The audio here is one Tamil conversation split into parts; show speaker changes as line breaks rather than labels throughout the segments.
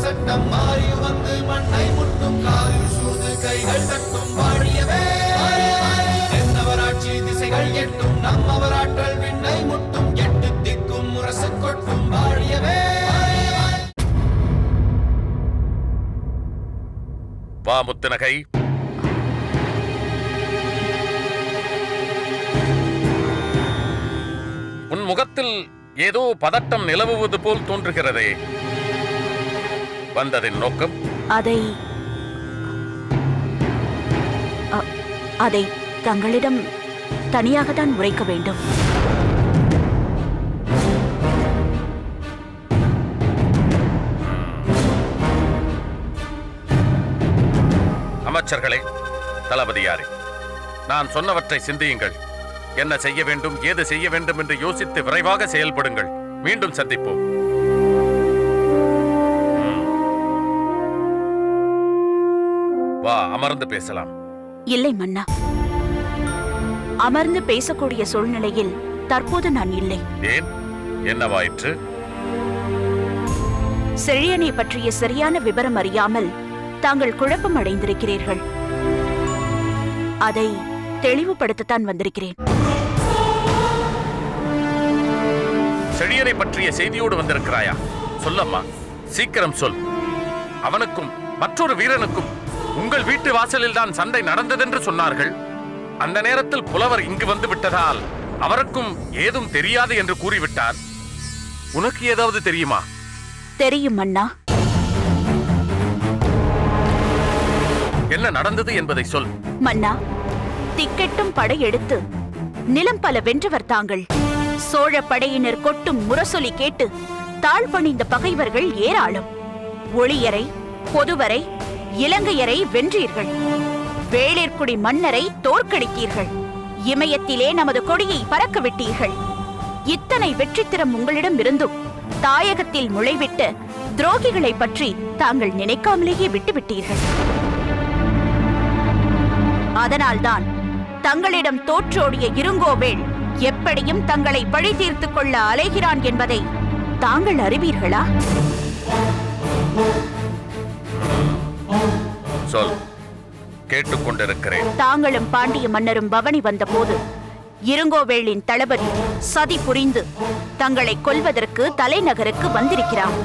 சட்டம் மாறி வந்து மண்ணை முட்டும் காலில் சூழ்ந்து கைகள் தட்டும் வாழியவே என்னவராட்சி திசைகள் எட்டும் நம்மவராற்றல் விண்ணை முட்டும் எட்டு திக்கும் முரசு கொட்டும் வாழியவே.
வா முத்துநகை, உன் முகத்தில் ஏதோ பதட்டம் நிலவுவது போல் தோன்றுகிறதே. வந்ததின் நோக்கம்?
அதை தங்களிடம் தனியாகத்தான் உரைக்க வேண்டும்.
அமைச்சர்களே, தளபதியாரே, நான் சொன்னவற்றை சிந்தியுங்கள். என்ன செய்ய வேண்டும், ஏது செய்ய வேண்டும் என்று யோசித்து விரைவாக செயல்படுங்கள். மீண்டும் சந்திப்போம். வா, அமர்ந்து பேசலாம்.
இல்லை மன்னா, அமர்ந்து பேசக்கூடிய சூழ்நிலையில் தற்போது நான் இல்லை.
ஏன், என்னவாயிற்று?
செழியனை பற்றிய சரியான விவரம் அறியாமல் தாங்கள் குழப்பம் அடைந்திருக்கிறீர்கள். அதை தெளிவுபடுத்தத்தான் வந்திருக்கிறேன்.
செழியனை பற்றிய செய்தியோடு வந்திருக்கிறாயா? சொல்லம்மா, சீக்கிரம் சொல். அவனுக்கும் மற்றொரு வீரனுக்கும் உங்கள் வீட்டு வாசலில் தான் சண்டை நடந்ததென்று சொன்னார்கள். அந்த நேரத்தில் புலவர் இங்கு வந்து விட்டதால் அவருக்கும் ஏதும் தெரியாது என்று கூறிவிட்டார். உனக்கு ஏதாவது தெரியுமா?
தெரியும் அண்ணா.
என்ன நடந்தது என்பதை சொல்.
மன்னா, திக்கெட்டும் படையெடுத்து நிலம் பல வென்றவர் தாங்கள். சோழ படையினர் கொட்டும் முரசொலி கேட்டு தாழ்பணிந்த பகைவர்கள் ஏராளம். ஒளியரை, பொதுவரை, இலங்கையரை வென்றீர்கள். வேளிர்குடி மன்னரை தோற்கடித்தீர்கள். இமயத்திலே நமது கொடியை பறக்க விட்டீர்கள். இத்தனை வெற்றித்திறம் உங்களிடம் இருந்தும் தாயகத்தில் முளைவிட்ட துரோகிகளை பற்றி தாங்கள் நினைக்காமலேயே விட்டுவிட்டீர்கள். அதனால்தான் தங்களிடம் தோற்றோடிய இருங்கோவேள் எப்படியும் தங்களை பழி தீர்த்துக் கொள்ள அலைகிறான் என்பதை தாங்கள் அறிவீர்களா?
சொல், கேட்டுக்கொண்டிருக்கிறேன்.
தாங்களும் பாண்டிய மன்னரும் பவனி வந்தபோது இருங்கோவேளின் தளபதி சதி புரிந்து தங்களை கொல்வதற்கு தலைநகருக்கு வந்திருக்கிறார்.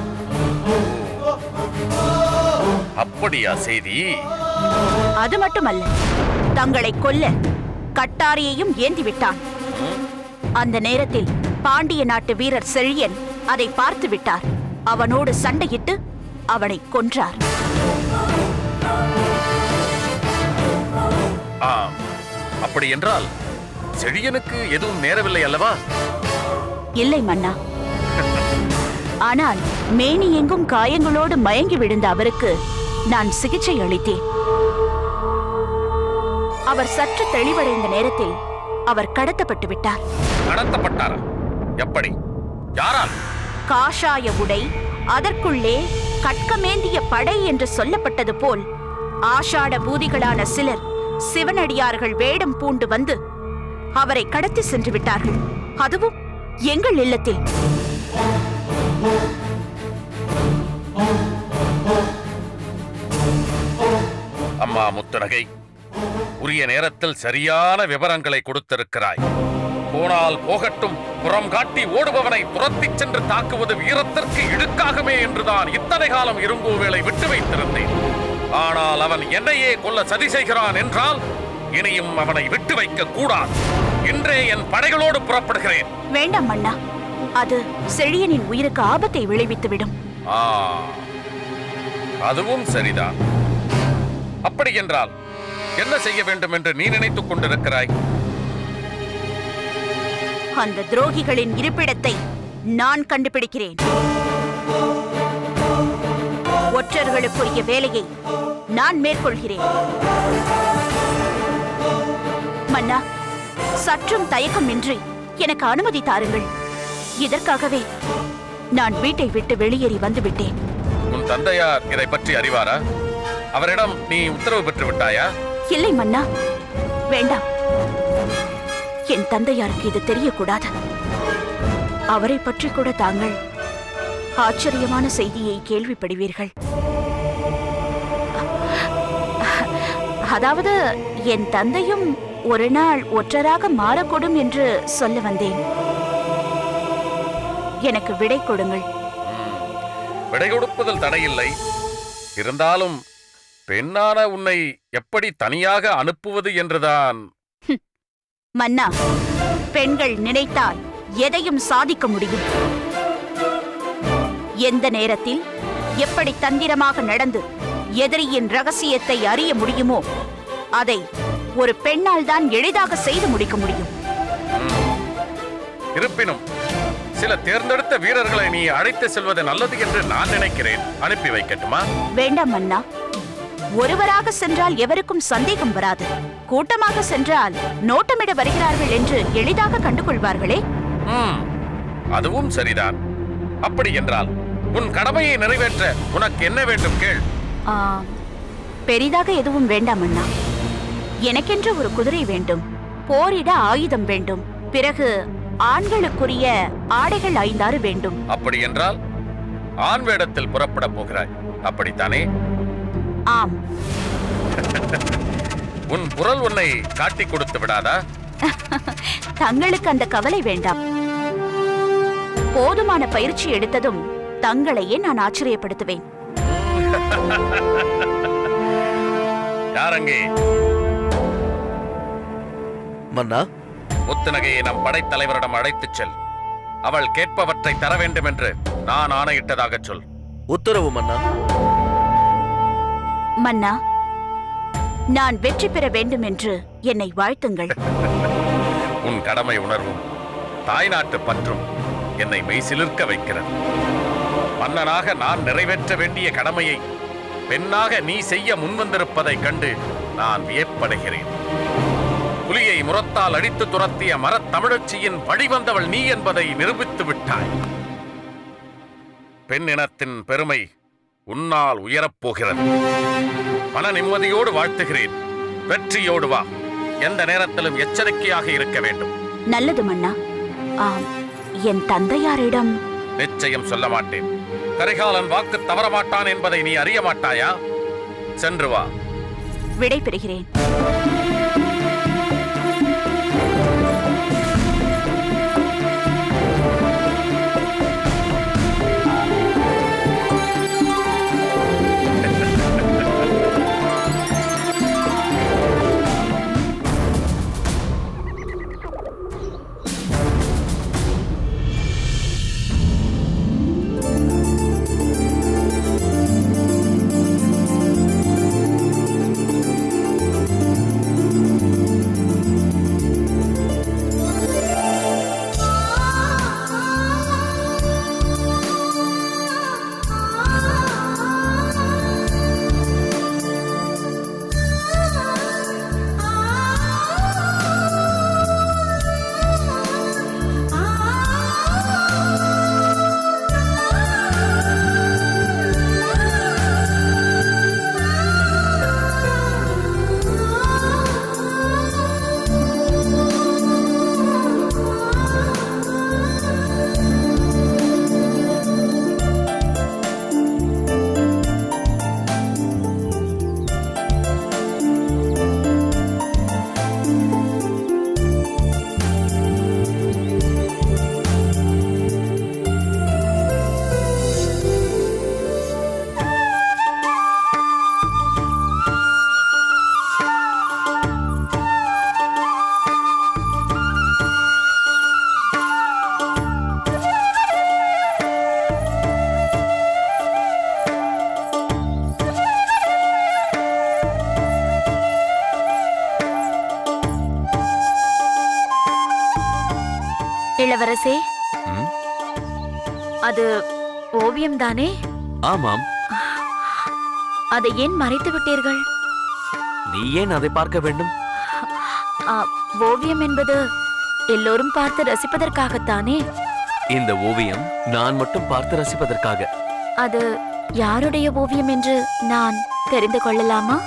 அப்படியா செய்தி?
அது மட்டுமல்ல, தங்களை கொல்ல கட்டாரியையும் ஏந்திவிட்டான். அந்த நேரத்தில் பாண்டிய நாட்டு வீரர் செழியன் அதை பார்த்து விட்டார். அவனோடு சண்டையிட்டு அவனை கொன்றார்.
அப்படி என்றால் செழியனுக்கு எதுவும் நேரவில்லை அல்லவா?
இல்லை மன்னா. ஆனால் மேனி எங்கும் காயங்களோடு மயங்கி விழுந்த அவருக்கு நான் சிகிச்சை அளித்தேன். அவர் சற்று தெளிவடைந்த நேரத்தில் அவர் கடத்தப்பட்டு விட்டார்.
கடத்தப்பட்டாரா? எப்படி? யாரால்?
காஷாய உடை, அதற்குள்ளே கட்கமேந்திய படை என்று சொல்லப்பட்டது போல் ஆஷாட பூதிகளான சிலர் சிவனடியார்கள் வேடம் பூண்டு வந்து அவரை கடத்தி சென்று விட்டார்கள். அதுவும் எங்கள் இல்லத்தில்.
அம்மா முத்துநகை, உரிய நேரத்தில் சரியான விவரங்களை கொடுத்திருக்கிறாய். போனால் போகட்டும், புறம் காட்டி ஓடுபவனை புறத்திச் சென்று தாக்குவது வீரத்திற்கு இழுக்காகுமே என்றுதான் இத்தனை காலம் இருங்கோவேளை விட்டு வைத்திருந்தேன். ஆனால் அவன் என்னையே கொல்ல சதி செய்கிறான் என்றால் இனியும் அவனை விட்டு வைக்க கூடாது. இன்றே என் படைகளோடு புறப்படுகிறேன்.
வேண்டாம் அண்ணா, அது செழியனின் உயிருக்கு ஆபத்தை விளைவித்துவிடும்.
அதுவும் சரிதான். அப்படி என்றால் என்ன செய்ய வேண்டும் என்று நீ நினைத்துக் கொண்டிருக்கிறாய்?
அந்த துரோகிகளின் இருப்பிடத்தை நான் கண்டுபிடிக்கிறேன். ஒற்றர்களுக்குரிய வேலையை நான் மேற்கொள்கிறேன். மன்னா, சற்றும் தயக்கமின்றி எனக்கு அனுமதி தாருங்கள். இதற்காகவே நான் வீட்டை விட்டு வெளியேறி வந்துவிட்டேன்.
உன் தந்தையார் இதை பற்றி அறிவாரா? அவரிடம் நீ உத்தரவு பெற்று விட்டாயா?
இல்லை மன்னா, வேண்டாம். என் தந்தையாருக்கு இது தெரியக்கூடாது. அவரை பற்றி கூட தாங்கள் ஆச்சரியமான செய்தியை கேள்விப்படுவீர்கள். அதாவது என் தந்தையும் ஒரு நாள் ஒற்றராக மாறக்கூடும் என்று சொல்ல வந்தேன். எனக்கு விடை கொடுங்கள்.
விடை கொடுப்பதில் தடையில்லை. இருந்தாலும் பெண்ணான உன்னை எப்படி தனியாக அனுப்புவது என்றுதான்.
மன்னா, பெண்கள் நினைத்தால் எதையும் சாதிக்க முடியும். எந்த நேரத்தில் எப்படி தந்திரமாக நடந்து எதிரியின் ரகசியத்தை அறிய முடியுமோ அதை ஒரு பெண்ணால் தான் எளிதாக செய்து முடிக்க முடியும்.
இருப்பினும் சில தேர்ந்தெடுத்த வீரர்களை நீ அழைத்து செல்வது நல்லது என்று நான் நினைக்கிறேன். அனுப்பி வைக்கட்டுமா?
வேண்டாம் மன்னா. ஒருவராக சென்றால் எவருக்கும் சந்தேகம் வராது. கூட்டமாக சென்றால் நோட்டமிட வருகிறார்கள் என்று எளிதாக கண்டுகொள்வார்களே.
அதுவும் சரிதான். அப்படி என்றால் உன் கடமையை நிறைவேற்ற உனக்கு என்ன வேண்டும் கேள்.
பெரிதாக எதுவும் வேண்டாம் அண்ணா. எனக்கென்று ஒரு குதிரை வேண்டும், போரிட ஆயுதம் வேண்டும், பிறகு ஆண்களுக்குரிய ஆடைகள் 5-6 வேண்டும்.
அப்படி என்றால் ஆண் வேடத்தில் புறப்பட போகிறாய், அப்படித்தானே?
ஆம்.
உன் குரல் உன்னை காட்டிக் கொடுத்து விடாதா?
தங்களுக்கு அந்த கவலை வேண்டாம். போதுமான பயிற்சி எடுத்ததும் தங்களையே நான் ஆச்சரியப்படுத்துவேன்.
யாரங்கே?
மன்னா,
முத்துநகையை நம் படைத்தலைவரிடம் அழைத்துச் செல். அவள் கேட்பவற்றை தர வேண்டும் என்று நான் ஆணையிட்டதாக சொல்.
உத்தரவு மன்னா.
மன்னா, நான் வெற்றி பெற வேண்டும் என்று என்னை வாழ்த்துங்கள்.
உன் கடமை உணர்வும் தாய்நாட்டு பற்றும் என்னை மெய்சிலிர்க்க வைக்கிறது. மன்னனாக நான் நிறைவேற்ற வேண்டிய கடமையை பெண்ணாக நீ செய்ய முன்வந்திருப்பதைக் கண்டு நான் வியப்படைகிறேன். புலியை முரத்தால் அடித்து துரத்திய மரத்தமிழச்சியின் வழிவந்தவள் நீ என்பதை நிரூபித்து விட்டாய். பெண் இனத்தின் பெருமை உன்னால் உயரப்போகிறது. மன நிம்மதியோடு வாழ்த்துகிறேன். வெற்றியோடு வா. எந்த நேரத்திலும் எச்சரிக்கையாக இருக்க வேண்டும்.
நல்லது மன்னா. என் தந்தையாரிடம்
நிச்சயம் சொல்ல மாட்டேன். கரிகாலன் வாக்கு தவறமாட்டான் என்பதை நீ அறிய மாட்டாயா? சென்று வா.
விடை பெறுகிறேன். இளவரசே, அது ஓவியம் தானே?
ஆமாம்.
அதை ஏன் மறைத்து விட்டீர்கள்?
நீ ஏன் அதை பார்க்க வேண்டும்?
ஓவியம் என்பது எல்லோரும் பார்த்து ரசிப்பதற்காகத்தானே?
இந்த ஓவியம் நான் மட்டும் பார்த்து ரசிப்பதற்காக.
அது யாருடைய ஓவியம் என்று நான் தெரிந்து கொள்ளலாமா?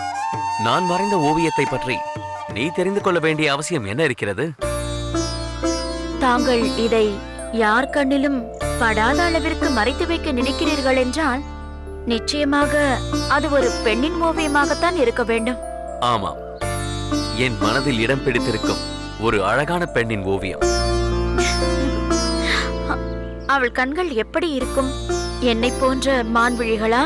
நான் வரைந்த ஓவியத்தை பற்றி நீ தெரிந்து கொள்ள வேண்டிய அவசியம் என்ன இருக்கிறது?
தாங்கள் இதை யார் கண்ணிலும் படாத அளவிற்கு மறைத்து வைக்க நினைக்கிறீர்கள் என்றால் நிச்சயமாக அது ஒரு பெண்ணின் ஓவியமாகத்தான் இருக்க வேண்டும்.
ஆமாம், என் மனதில் இடம் பிடித்திருக்கும் ஒரு அழகான பெண்ணின் ஓவியம்.
அவள் கண்கள் எப்படி இருக்கும்? என்னை போன்ற மான்விழிகளா?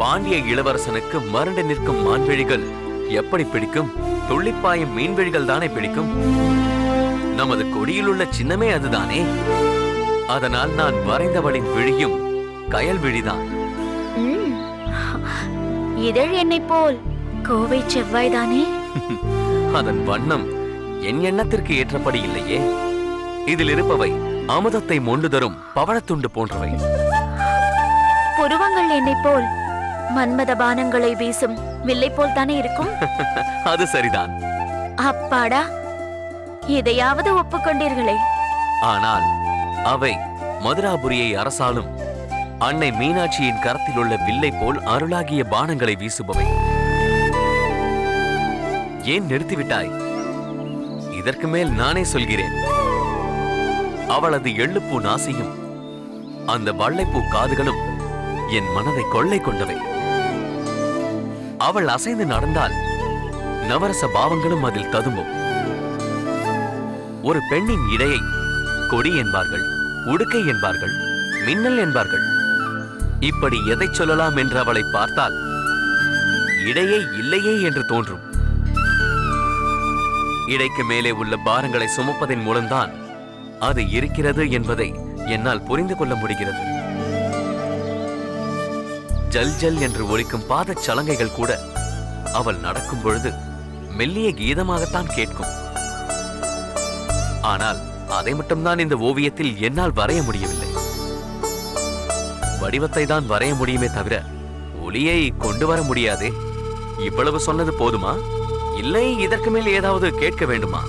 பாண்டிய இளவரசனுக்கு மருண்டு நிற்கும் மான்விழிகள் எப்படி பிடிக்கும்? துள்ளிப்பாயும் மீன்விழிகள் தானே பிடிக்கும். நமது கொடியில் உள்ள சின்னமே அதுதானே. அதனால் நான் வரைந்தவளின் விழியும் கயல் விழிதான்.
இதழ் என்னை போல் கோவை செவ்வாய்தானே.
அதன் வண்ணம் என் எண்ணத்திற்கு ஏற்றபடி இல்லையே. இதில் இருப்பவை அமுதத்தை மொண்டு தரும் பவழத்துண்டு போன்றவை.
புருவங்கள் என்னை போல் மன்மத பானங்களை வீசும் வில்லை போல் தானே இருக்கும்.
அது சரிதான்.
அப்பாடா, இதையாவது ஒப்புக்கொண்டீர்களே.
ஆனால் அவை மதுராபுரியை அரசாலும் அன்னை மீனாட்சியின் கரத்தில் உள்ள வில்லை போல் அருளாகிய பானங்களை வீசுபவை. ஏன் நிறுத்திவிட்டாய்? இதற்கு மேல் நானே சொல்கிறேன். அவளது எள்ளுப்பூ நாசியும் அந்த வள்ளைப்பூ காதுகளும் என் மனதை கொள்ளை கொண்டவை. அவள் அசைந்து நடந்தால் நவரச பாவங்களும் அதில் ததும்பும். ஒரு பெண்ணின் இடையை கொடி என்பார்கள், உடுக்கை என்பார்கள், மின்னல் என்பார்கள். இப்படி எதை சொல்லலாம் என்று அவளை பார்த்தால் இடையே இல்லையே என்று தோன்றும். இடைக்கு மேலே உள்ள பாரங்களை சுமப்பதன் மூலம்தான் அது இருக்கிறது என்பதை என்னால் புரிந்து கொள்ள முடிகிறது. ஜல் ஜல் என்று ஒலிக்கும் பாதச் சலங்கைகள் கூட அவள் நடக்கும் பொழுது மெல்லிய கீதமாகத்தான் கேட்கும். ஆனால் அதை மட்டும்தான் இந்த ஓவியத்தில் என்னால் வரைய முடியவில்லை. வடிவத்தை தான் வரைய முடியுமே தவிர ஒளியை கொண்டு வர முடியாதே. இவ்வளவு சொன்னது போதுமா? இல்லை இதற்கு மேல் ஏதாவது கேட்க வேண்டுமா?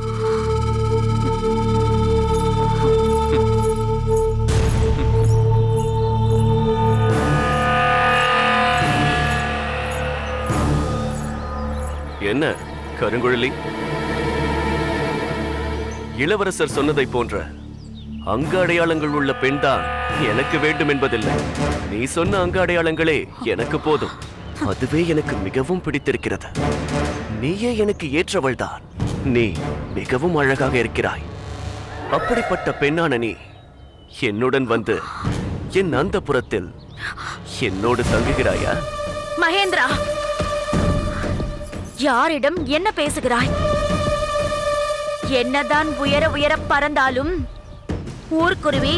என்ன கருங்குழலி, இளவரசர் சொன்னதை போன்ற அங்க அடையாளங்கள் உள்ள பெண்தான் எனக்கு வேண்டும் என்பதில்லை. நீ சொன்ன அங்க அடையாளங்களே எனக்கு போதும். அதுவே எனக்கு மிகவும் பிடித்திருக்கிறது. நீயே எனக்கு ஏற்றவள்தான். நீ மிகவும் அழகாக இருக்கிறாய். அப்படிப்பட்ட பெண்ணான நீ என்னுடன் வந்து என் அந்தப்புரத்தில் என்னோடு தங்குகிறாயா?
மகேந்திரா, யாரிடம் என்ன பேசுகிறாய்? என்னதான் உயர உயர பறந்தாலும் ஊர்க்குருவி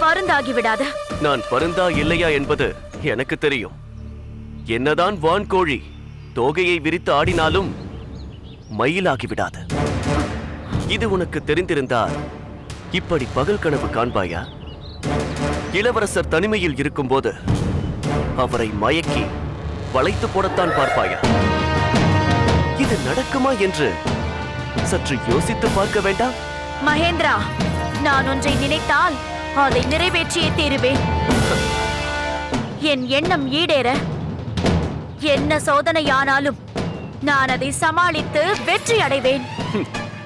பருந்தாகிவிடாது.
நான் பருந்தா இல்லையா என்பது எனக்கு தெரியும். என்னதான் வான்கோழி தோகையை விரித்து ஆடினாலும் மயிலாகிவிடாது. இது உனக்கு தெரிந்திருந்தால் இப்படி பகல் கனவு காண்பாயா? இளவரசர் தனிமையில் இருக்கும்போது அவரை மயக்கி வளைத்து போடத்தான் பார்ப்பாயா? இது நடக்குமா என்று சற்று யோசித்து பார்க்க வேண்டாம்?
மகேந்திரா, நான் ஒன்றை நினைத்தால் அதை நிறைவேற்றியே தீருவேன். என் எண்ணம் ஈடேற என்ன சோதனையானாலும் நான் அதை சமாளித்து வெற்றி அடைவேன்.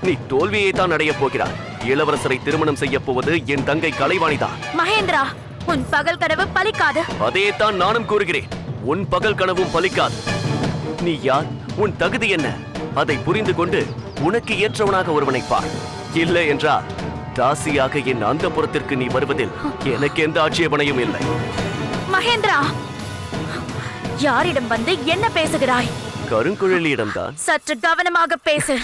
நீ தோல்வியை தான் அடையப் போகிறாய். இளவரசரை திருமணம் செய்ய போவது என் தங்கை கலைவாணிதான்.
மகேந்திரா, உன் பகல் கனவு பலிக்காது.
அதே தான் நானும் கூறுகிறேன். உன் பகல் கனவும் பலிக்காது. நீ யார்? உன் தகுதி என்ன? அதை புரிந்து கொண்டு உனக்கு ஏற்றவனாக ஒருவனை பார். இல்லை என்றால் தாசியாக என் அந்தப்புரத்திற்கு நீ வருவதில் எனக்கு எந்த ஆட்சேபனையும் இல்லை.
மகேந்திரா, யாரிடம் வந்து என்ன பேசுகிறாய்?
கருங்குழலியிடம்தான்.
சற்று கவனமாக பேசு.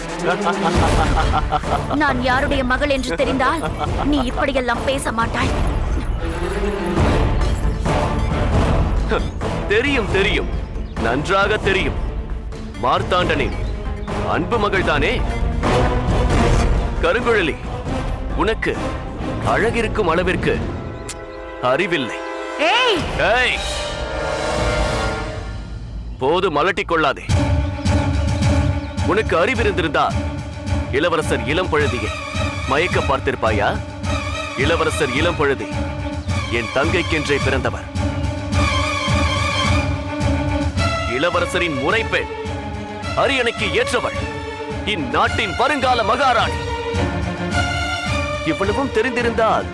நான் யாருடைய மகள் என்று தெரிந்தால் நீ இப்படியெல்லாம் பேச மாட்டாய்.
தெரியும் தெரியும், நன்றாக தெரியும். மார்த்தாண்டனின் அன்பு மகள் தானே கருங்குழலி. உனக்கு அழகிருக்கும் அளவிற்கு அறிவில்லை.
ஏய்,
ஏய், போது மலட்டிக் கொள்ளாதே. உனக்கு அறிவிருந்திருந்தால் இளவரசர் இளம்பழுதியை மயக்க பார்த்திருப்பாயா? இளவரசர் இளம்பழுதி என் தங்கைக்கென்றே பிறந்தவர். இளவரசரின் முறைப்பெண், அரியணைக்கு ஏற்றவள், இந்நாட்டின் வருங்கால மகாராணி. இவ்வளவும் தெரிந்திருந்தால்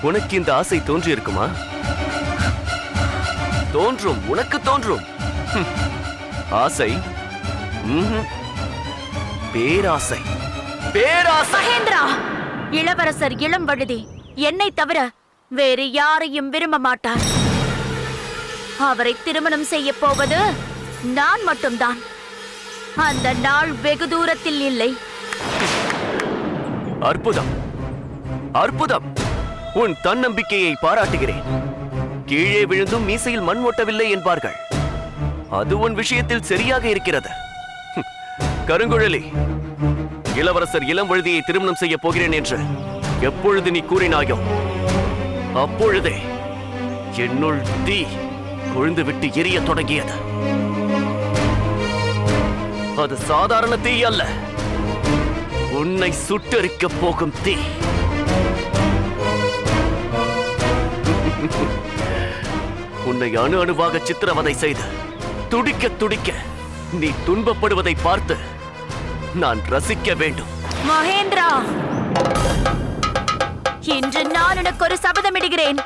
உனக்கு இந்த ஆசை தோன்றி இருக்குமா? தோன்றும், உனக்கு தோன்றும். ஆசை, பேராசை, பேராசை.
மகேந்திரா, இளவரசர் இளம் வழுதி என்னை தவிர வேறு யாரையும் விரும்ப மாட்டார். அவரை திருமணம் செய்ய போவது நான் மட்டும்தான். அந்த நாள் வெகு தூரத்தில் இல்லை.
அற்புதம், அற்புதம். உன் தன்னம்பிக்கையை பாராட்டுகிறேன். கீழே விழுந்தும் மீசையில் மண் ஒட்டவில்லை என்பார்கள். அது உன் விஷயத்தில் சரியாக இருக்கிறது. கருங்குழலி, இளவரசர் இளம் வழுதியை திருமணம் செய்ய போகிறேன் என்று எப்பொழுது நீ கூறினாயோ அப்பொழுதே என்னுள் தீ கொழுந்து விட்டு எரிய தொடங்கியது. அது சாதாரண தீ அல்ல, உன்னை சுட்டெரிக்கப் போகும் தீ. உன்னை அணு அணுவாக சித்திரவதை செய்து துடிக்க துடிக்க நீ துன்பப்படுவதை பார்த்து நான் ரசிக்க வேண்டும்.
மகேந்திரா, இன்று நான் உனக்கு ஒரு சபதமிடுகிறேன்.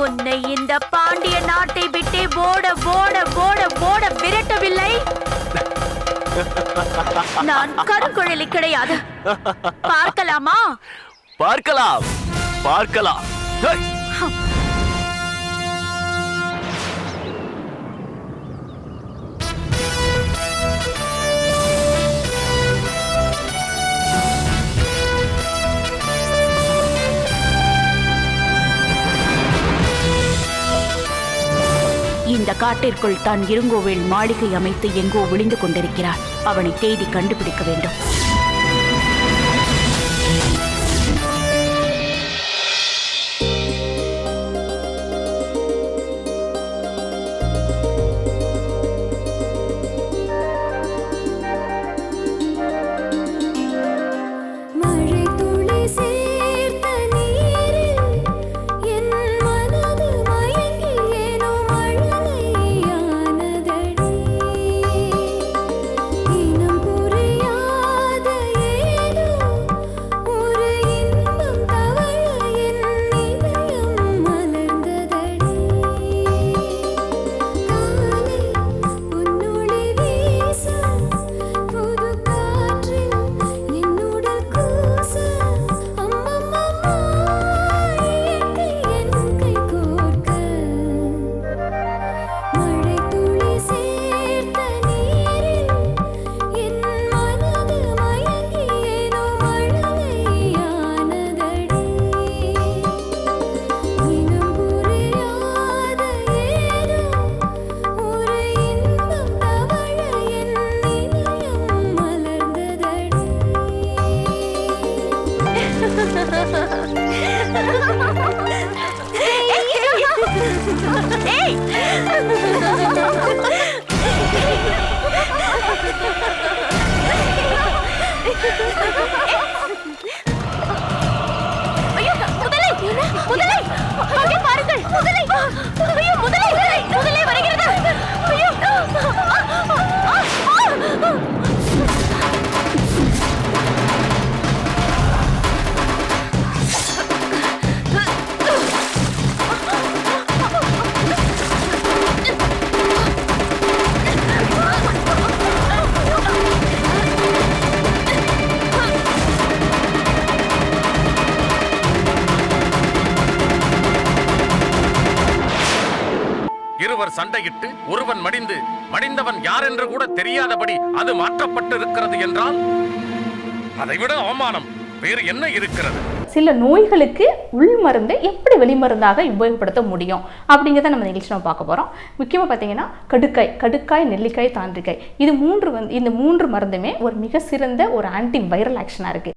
உன்னை இந்த பாண்டிய நாட்டை விட்டே ஓட ஓட ஓட ஓட விரட்டவில்லை, நான் கருங்குழலி கிடையாது. பார்க்கலாமா?
பார்க்கலாம், பார்க்கலாம்.
இந்த காட்டிற்குள் தான் இருங்கோவேள் மாளிகை அமைத்து எங்கோ விழிந்து கொண்டிருக்கிறார். அவனை தேடி கண்டுபிடிக்க வேண்டும்.
இருவர் சண்டையிட்டு ஒருவன் மடிந்தவன் யார் என்று கூட தெரியாதபடி அது மாற்றப்பட்டு இருக்கிறது என்றால் அதைவிட அவமானம் வேறு என்ன இருக்கிறது?
சில நோய்களுக்கு உள் மருந்தை எப்படி வெளிமருந்தாக உபயோகப்படுத்த முடியும் அப்படிங்கிறத நம்ம நிகழ்ச்சி நம்ம பார்க்க போகிறோம். முக்கியமாக பார்த்தீங்கன்னா கடுக்காய், நெல்லிக்காய், தாண்டிக்காய், இந்த மூன்று மருந்துமே ஒரு மிக சிறந்த ஒரு ஆன்டி வைரல் ஆக்ஷனாக இருக்குது.